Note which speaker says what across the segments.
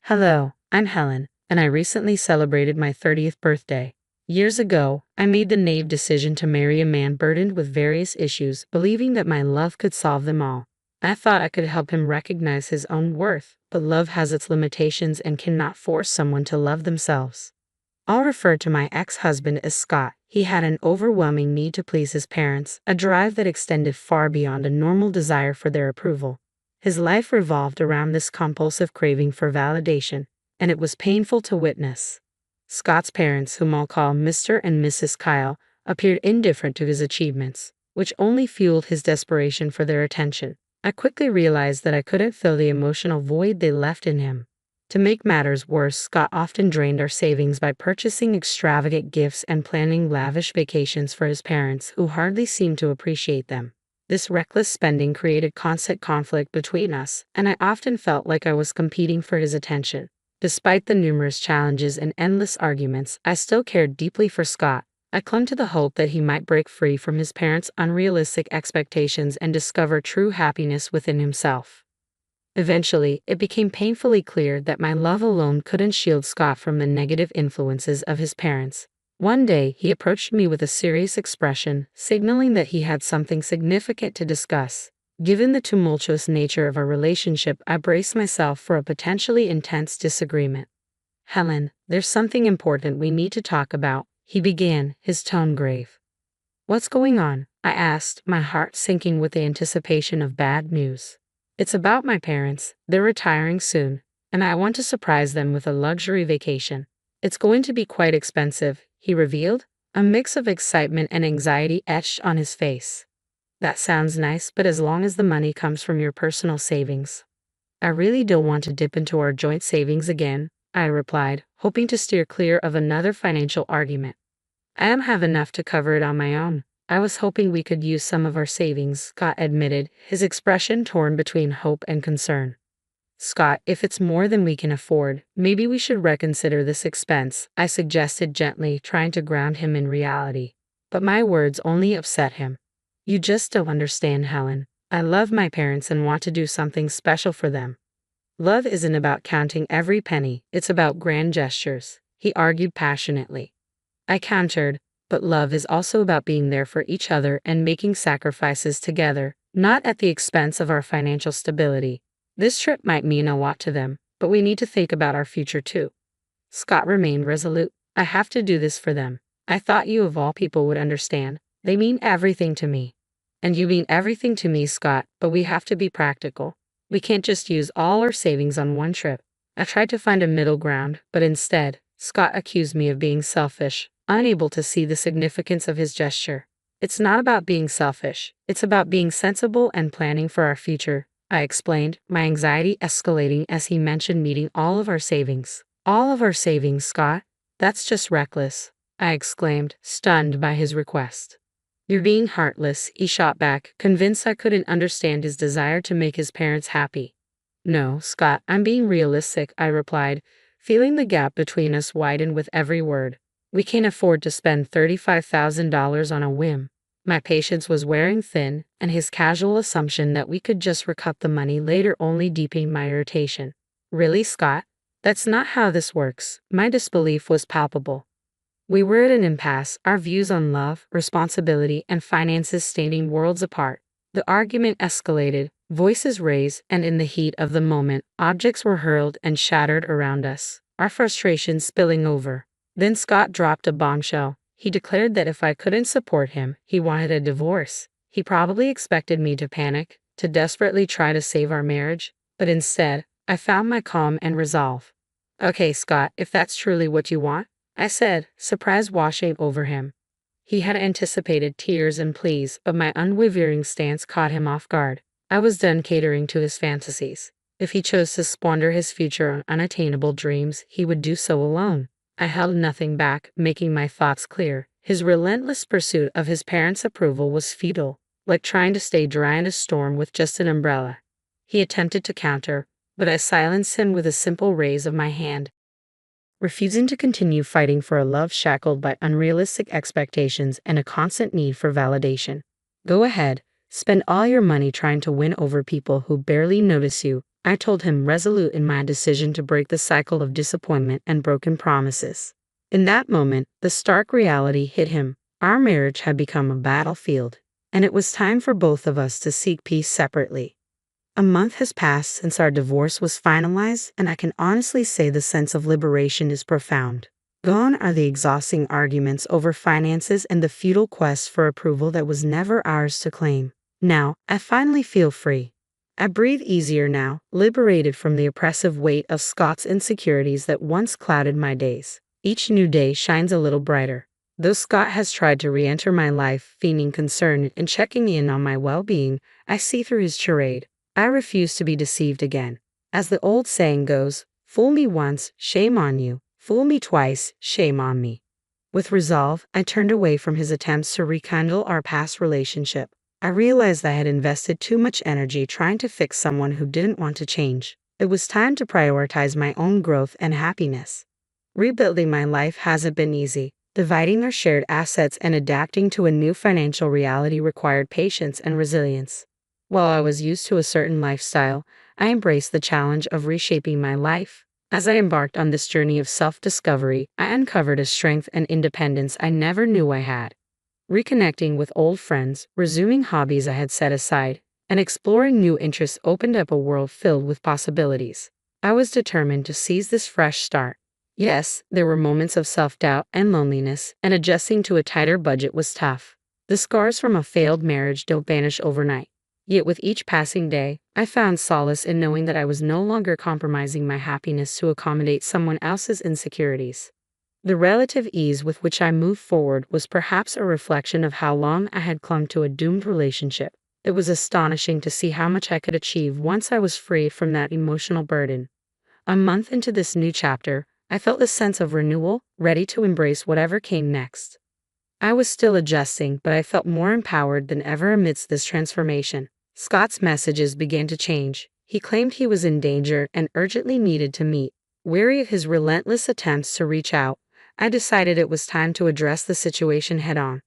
Speaker 1: Hello, I'm Helen, and I recently celebrated my 30th birthday. Years ago, I made the naive decision to marry a man burdened with various issues, believing that my love could solve them all. I thought I could help him recognize his own worth, but love has its limitations and cannot force someone to love themselves. I'll refer to my ex-husband as Scott. He had an overwhelming need to please his parents, a drive that extended far beyond a normal desire for their approval. His life revolved around this compulsive craving for validation, and it was painful to witness. Scott's parents, whom I'll call Mr. and Mrs. Kyle, appeared indifferent to his achievements, which only fueled his desperation for their attention. I quickly realized that I couldn't fill the emotional void they left in him. To make matters worse, Scott often drained our savings by purchasing extravagant gifts and planning lavish vacations for his parents, who hardly seemed to appreciate them. This reckless spending created constant conflict between us, and I often felt like I was competing for his attention. Despite the numerous challenges and endless arguments, I still cared deeply for Scott. I clung to the hope that he might break free from his parents' unrealistic expectations and discover true happiness within himself. Eventually, it became painfully clear that my love alone couldn't shield Scott from the negative influences of his parents. One day, he approached me with a serious expression, signaling that he had something significant to discuss. Given the tumultuous nature of our relationship, I braced myself for a potentially intense disagreement. "Helen, there's something important we need to talk about," he began, his tone grave. "What's going on?" I asked, my heart sinking with the anticipation of bad news. "It's about my parents. They're retiring soon, and I want to surprise them with a luxury vacation. It's going to be quite expensive," he revealed, a mix of excitement and anxiety etched on his face. "That sounds nice, but as long as the money comes from your personal savings." "I really don't want to dip into our joint savings again," I replied, hoping to steer clear of another financial argument. "I have enough to cover it on my own. I was hoping we could use some of our savings," Scott admitted, his expression torn between hope and concern. "Scott, if it's more than we can afford, maybe we should reconsider this expense," I suggested gently, trying to ground him in reality. But my words only upset him. "You just don't understand, Helen. I love my parents and want to do something special for them. Love isn't about counting every penny, it's about grand gestures," he argued passionately. I countered, "But love is also about being there for each other and making sacrifices together, not at the expense of our financial stability. This trip might mean a lot to them, but we need to think about our future too." Scott remained resolute. "I have to do this for them. I thought you of all people would understand. They mean everything to me." "And you mean everything to me, Scott, but we have to be practical. We can't just use all our savings on one trip." I tried to find a middle ground, but instead, Scott accused me of being selfish, unable to see the significance of his gesture. "It's not about being selfish. It's about being sensible and planning for our future," I explained, my anxiety escalating as he mentioned meeting all of our savings. "All of our savings, Scott? That's just reckless," I exclaimed, stunned by his request. "You're being heartless," he shot back, convinced I couldn't understand his desire to make his parents happy. "No, Scott, I'm being realistic," I replied, feeling the gap between us widen with every word. "We can't afford to spend $35,000 on a whim." My patience was wearing thin, and his casual assumption that we could just recoup the money later only deepened my irritation. "Really, Scott? That's not how this works." My disbelief was palpable. We were at an impasse, our views on love, responsibility, and finances standing worlds apart. The argument escalated, voices raised, and in the heat of the moment, objects were hurled and shattered around us, our frustration spilling over. Then Scott dropped a bombshell. He declared that if I couldn't support him, he wanted a divorce. He probably expected me to panic, to desperately try to save our marriage, but instead, I found my calm and resolve. "Okay, Scott, if that's truly what you want," I said, surprise washing over him. He had anticipated tears and pleas, but my unwavering stance caught him off guard. I was done catering to his fantasies. If he chose to squander his future on unattainable dreams, he would do so alone. I held nothing back, making my thoughts clear. His relentless pursuit of his parents' approval was futile, like trying to stay dry in a storm with just an umbrella. He attempted to counter, but I silenced him with a simple raise of my hand, refusing to continue fighting for a love shackled by unrealistic expectations and a constant need for validation. "Go ahead, spend all your money trying to win over people who barely notice you," I told him, resolute in my decision to break the cycle of disappointment and broken promises. In that moment, the stark reality hit him. Our marriage had become a battlefield, and it was time for both of us to seek peace separately. A month has passed since our divorce was finalized, and I can honestly say the sense of liberation is profound. Gone are the exhausting arguments over finances and the futile quest for approval that was never ours to claim. Now, I finally feel free. I breathe easier now, liberated from the oppressive weight of Scott's insecurities that once clouded my days. Each new day shines a little brighter. Though Scott has tried to re-enter my life, feigning concern and checking in on my well-being, I see through his charade. I refuse to be deceived again. As the old saying goes, fool me once, shame on you. Fool me twice, shame on me. With resolve, I turned away from his attempts to rekindle our past relationship. I realized I had invested too much energy trying to fix someone who didn't want to change. It was time to prioritize my own growth and happiness. Rebuilding my life hasn't been easy. Dividing our shared assets and adapting to a new financial reality required patience and resilience. While I was used to a certain lifestyle, I embraced the challenge of reshaping my life. As I embarked on this journey of self-discovery, I uncovered a strength and independence I never knew I had. Reconnecting with old friends, resuming hobbies I had set aside, and exploring new interests opened up a world filled with possibilities. I was determined to seize this fresh start. Yes, there were moments of self-doubt and loneliness, and adjusting to a tighter budget was tough. The scars from a failed marriage don't vanish overnight. Yet with each passing day, I found solace in knowing that I was no longer compromising my happiness to accommodate someone else's insecurities. The relative ease with which I moved forward was perhaps a reflection of how long I had clung to a doomed relationship. It was astonishing to see how much I could achieve once I was free from that emotional burden. A month into this new chapter, I felt a sense of renewal, ready to embrace whatever came next. I was still adjusting, but I felt more empowered than ever amidst this transformation. Scott's messages began to change. He claimed he was in danger and urgently needed to meet. Weary of his relentless attempts to reach out, I decided it was time to address the situation head-on.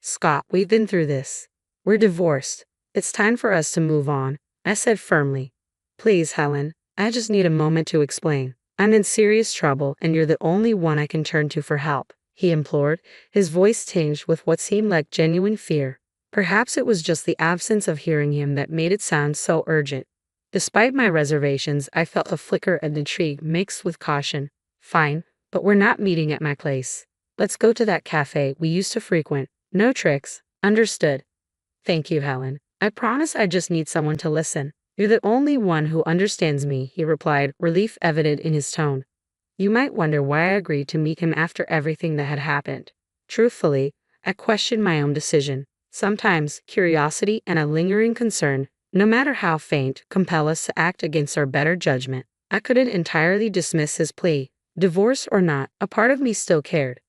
Speaker 1: Scott, we've been through this. We're divorced. It's time for us to move on, I said firmly. Please, Helen, I just need a moment to explain. I'm in serious trouble, and you're the only one I can turn to for help, he implored, his voice tinged with what seemed like genuine fear. Perhaps it was just the absence of hearing him that made it sound so urgent. Despite my reservations, I felt a flicker of intrigue mixed with caution. Fine, but we're not meeting at my place. Let's go to that cafe we used to frequent. No tricks. Understood. Thank you, Helen. I promise I just need someone to listen. You're the only one who understands me, he replied, relief evident in his tone. You might wonder why I agreed to meet him after everything that had happened. Truthfully, I questioned my own decision. Sometimes, curiosity and a lingering concern, no matter how faint, compel us to act against our better judgment. I couldn't entirely dismiss his plea. Divorce or not, a part of me still cared.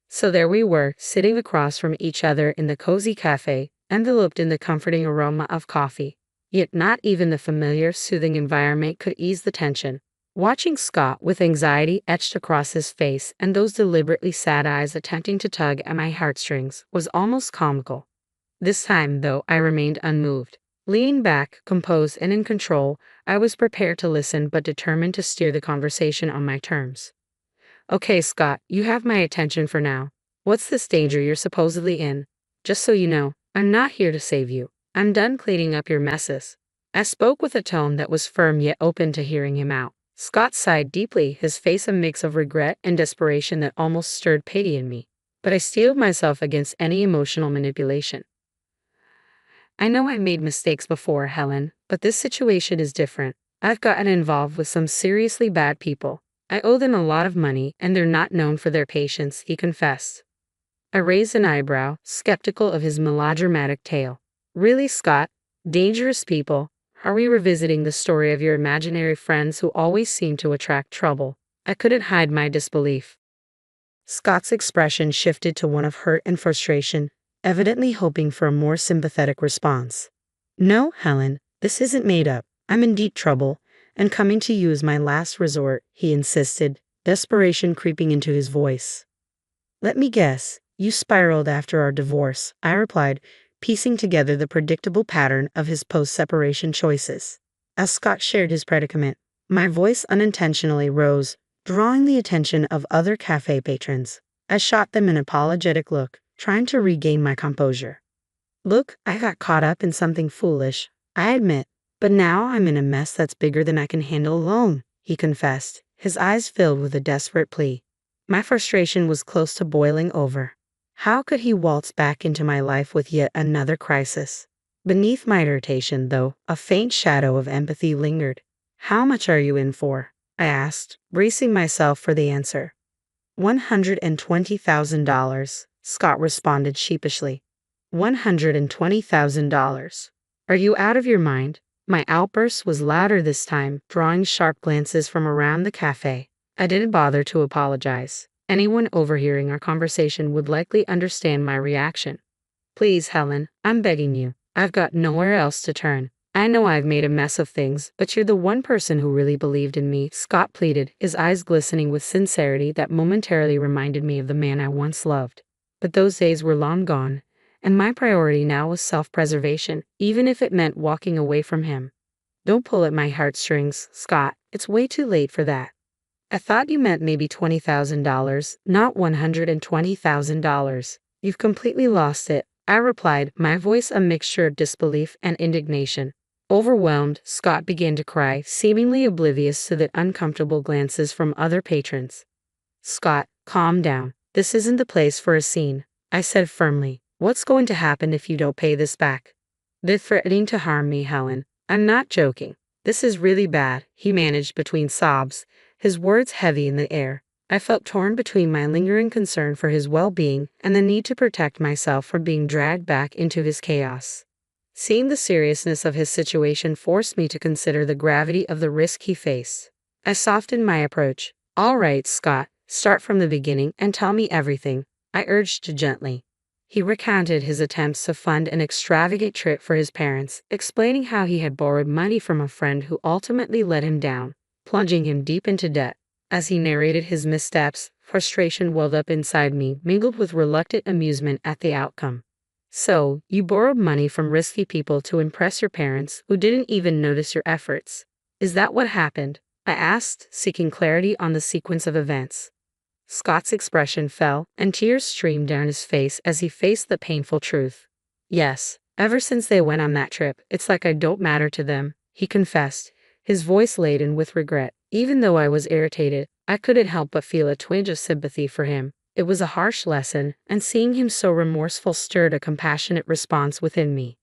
Speaker 1: So there we were, sitting across from each other in the cozy cafe, enveloped in the comforting aroma of coffee. Yet not even the familiar, soothing environment could ease the tension. Watching Scott with anxiety etched across his face and those deliberately sad eyes attempting to tug at my heartstrings was almost comical. This time, though, I remained unmoved. Leaning back, composed and in control, I was prepared to listen but determined to steer the conversation on my terms. Okay, Scott, you have my attention for now. What's this danger you're supposedly in? Just so you know, I'm not here to save you. I'm done cleaning up your messes. I spoke with a tone that was firm yet open to hearing him out. Scott sighed deeply, his face a mix of regret and desperation that almost stirred pity in me. But I steeled myself against any emotional manipulation. I know I made mistakes before, Helen, but this situation is different. I've gotten involved with some seriously bad people. I owe them a lot of money, and they're not known for their patience, he confessed. I raised an eyebrow, skeptical of his melodramatic tale. Really, Scott? Dangerous people? Are we revisiting the story of your imaginary friends who always seem to attract trouble? I couldn't hide my disbelief. Scott's expression shifted to one of hurt and frustration, evidently hoping for a more sympathetic response. No, Helen, this isn't made up. I'm in deep trouble, and coming to you is my last resort, he insisted, desperation creeping into his voice. Let me guess, you spiraled after our divorce, I replied, piecing together the predictable pattern of his post-separation choices. As Scott shared his predicament, my voice unintentionally rose, drawing the attention of other cafe patrons. I shot them an apologetic look, trying to regain my composure. Look, I got caught up in something foolish, I admit, but now I'm in a mess that's bigger than I can handle alone, he confessed, his eyes filled with a desperate plea. My frustration was close to boiling over. How could he waltz back into my life with yet another crisis? Beneath my irritation, though, a faint shadow of empathy lingered. How much are you in for? I asked, bracing myself for the answer. $120,000, Scott responded sheepishly. $120,000. Are you out of your mind? My outburst was louder this time, drawing sharp glances from around the cafe. I didn't bother to apologize. Anyone overhearing our conversation would likely understand my reaction. Please, Helen, I'm begging you. I've got nowhere else to turn. I know I've made a mess of things, but you're the one person who really believed in me, Scott pleaded, his eyes glistening with sincerity that momentarily reminded me of the man I once loved. But those days were long gone, and my priority now was self-preservation, even if it meant walking away from him. Don't pull at my heartstrings, Scott. It's way too late for that. I thought you meant maybe $20,000, not $120,000. You've completely lost it, I replied, my voice a mixture of disbelief and indignation. Overwhelmed, Scott began to cry, seemingly oblivious to the uncomfortable glances from other patrons. Scott, calm down. This isn't the place for a scene, I said firmly. What's going to happen if you don't pay this back? They're threatening to harm me, Helen. I'm not joking. This is really bad, he managed between sobs, his words heavy in the air. I felt torn between my lingering concern for his well-being and the need to protect myself from being dragged back into his chaos. Seeing the seriousness of his situation forced me to consider the gravity of the risk he faced. I softened my approach. All right, Scott, start from the beginning and tell me everything, I urged gently. He recounted his attempts to fund an extravagant trip for his parents, explaining how he had borrowed money from a friend who ultimately let him down, plunging him deep into debt. As he narrated his missteps, frustration welled up inside me, mingled with reluctant amusement at the outcome. So, you borrowed money from risky people to impress your parents, who didn't even notice your efforts. Is that what happened? I asked, seeking clarity on the sequence of events. Scott's expression fell, and tears streamed down his face as he faced the painful truth. Yes, ever since they went on that trip, it's like I don't matter to them, he confessed, his voice laden with regret. Even though I was irritated, I couldn't help but feel a twinge of sympathy for him. It was a harsh lesson, and seeing him so remorseful stirred a compassionate response within me.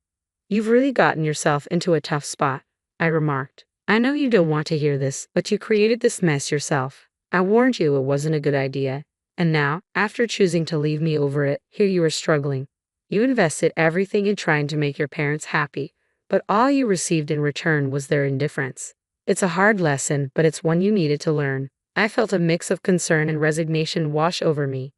Speaker 1: You've really gotten yourself into a tough spot, I remarked. I know you don't want to hear this, but you created this mess yourself. I warned you it wasn't a good idea, and now, after choosing to leave me over it, here you are struggling. You invested everything in trying to make your parents happy, but all you received in return was their indifference. It's a hard lesson, but it's one you needed to learn. I felt a mix of concern and resignation wash over me.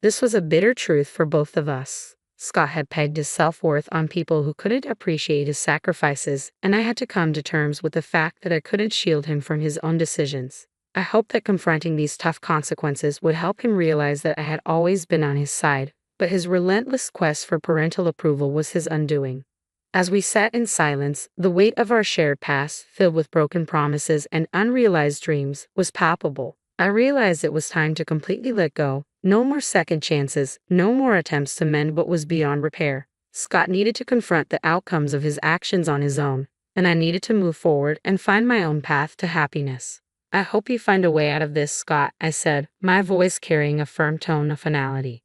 Speaker 1: This was a bitter truth for both of us. Scott had pegged his self-worth on people who couldn't appreciate his sacrifices, and I had to come to terms with the fact that I couldn't shield him from his own decisions. I hoped that confronting these tough consequences would help him realize that I had always been on his side, but his relentless quest for parental approval was his undoing. As we sat in silence, the weight of our shared past, filled with broken promises and unrealized dreams, was palpable. I realized it was time to completely let go. No more second chances, no more attempts to mend what was beyond repair. Scott needed to confront the outcomes of his actions on his own, and I needed to move forward and find my own path to happiness. I hope you find a way out of this, Scott, I said, my voice carrying a firm tone of finality.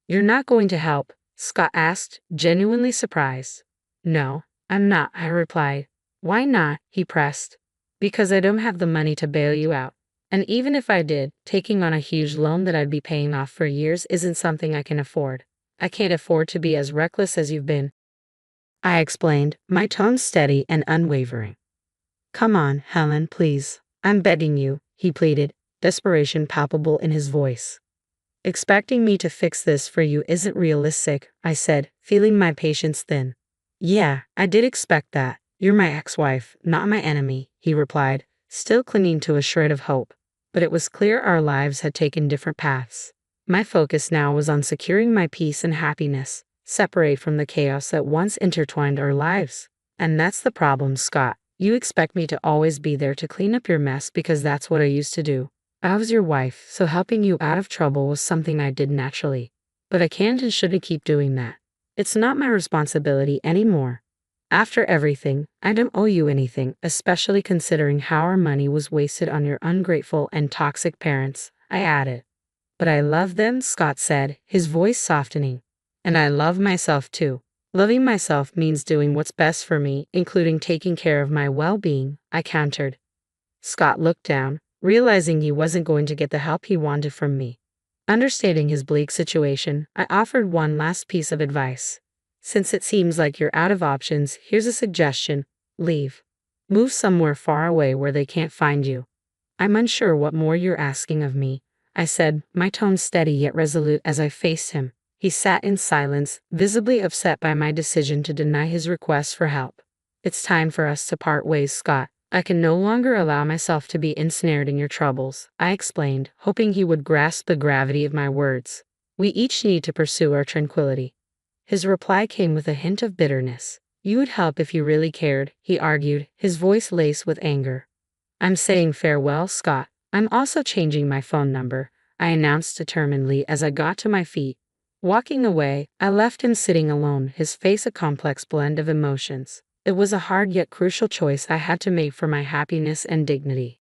Speaker 1: You're not going to help? Scott asked, genuinely surprised. No, I'm not, I replied. Why not? He pressed. Because I don't have the money to bail you out. And even if I did, taking on a huge loan that I'd be paying off for years isn't something I can afford. I can't afford to be as reckless as you've been, I explained, my tone steady and unwavering. Come on, Helen, please. I'm begging you, he pleaded, desperation palpable in his voice. Expecting me to fix this for you isn't realistic, I said, feeling my patience thin. Yeah, I did expect that. You're my ex-wife, not my enemy, he replied, still clinging to a shred of hope. But it was clear our lives had taken different paths. My focus now was on securing my peace and happiness, separate from the chaos that once intertwined our lives. And that's the problem, Scott. You expect me to always be there to clean up your mess because that's what I used to do. I was your wife, so helping you out of trouble was something I did naturally. But I can't and shouldn't keep doing that. It's not my responsibility anymore. After everything, I don't owe you anything, especially considering how our money was wasted on your ungrateful and toxic parents, I added. But I love them, Scott said, his voice softening. And I love myself too. Loving myself means doing what's best for me, including taking care of my well-being, I countered. Scott looked down, realizing he wasn't going to get the help he wanted from me. Understanding his bleak situation, I offered one last piece of advice. Since it seems like you're out of options, here's a suggestion. Leave. Move somewhere far away where they can't find you. I'm unsure what more you're asking of me, I said, my tone steady yet resolute as I faced him. He sat in silence, visibly upset by my decision to deny his request for help. It's time for us to part ways, Scott. I can no longer allow myself to be ensnared in your troubles, I explained, hoping he would grasp the gravity of my words. We each need to pursue our tranquility. His reply came with a hint of bitterness. You would help if you really cared, he argued, his voice laced with anger. I'm saying farewell, Scott. I'm also changing my phone number, I announced determinedly as I got to my feet. Walking away, I left him sitting alone, his face a complex blend of emotions. It was a hard yet crucial choice I had to make for my happiness and dignity.